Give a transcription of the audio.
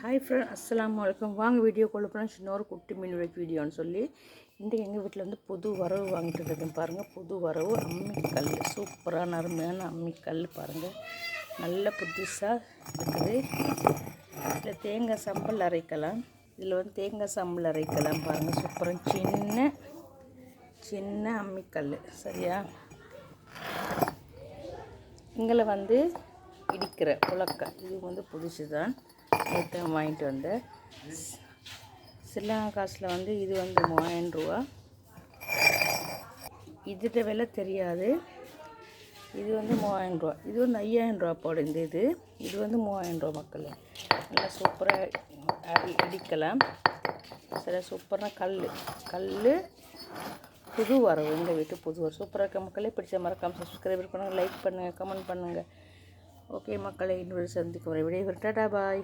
Hi friend, அஸ்ஸலாமு அலைக்கும். வாங்க வீடியோக்குள்ளே போனால் சின்ன ஒரு குட்டி மீன் வீடியோன்னு சொல்லி இன்றைக்கி எங்கள் வீட்டில் வந்து புது வரவு வாங்கிட்டு இருக்கேன். பாருங்கள், புது வரவு அம்மிக்கல், சூப்பரான அருமையான அம்மிக்கல் பாருங்கள், நல்ல புதுசாக இருக்குது. இதில் தேங்காய் சம்பல் அரைக்கலாம். இதில் வந்து தேங்காய் சம்பல் அரைக்கலாம் பாருங்கள், சூப்பராக சின்ன அம்மிக்கல். சரியா, இங்கே வந்து இடிக்கிற உலக்கை, இது வந்து புதுசு தான், நேற்று வாங்கிட்டு வந்தேன். ஸ்ரீலங்கா காசில் வந்து இது வந்து 3000 ரூபா. இதுகிட்ட விலை தெரியாது. இது வந்து 3000 ரூபா, இது வந்து 5000 ரூபா போட. இது வந்து 3000 ரூபா மக்கள். நல்லா சூப்பராக இடிக்கலாம். சரி, சூப்பரான கல் புது வரவு, எங்கள் வீட்டு புது வரவு சூப்பராக இருக்க மக்களே. பிடிச்ச மறக்காமல் சப்ஸ்கிரைபர் பண்ணுங்கள், லைக் பண்ணுங்கள், கமெண்ட் பண்ணுங்கள். ஓகே மக்களே, இன்னொரு சந்திக்கும் வரை விடைபெறும். டாடா பாய்.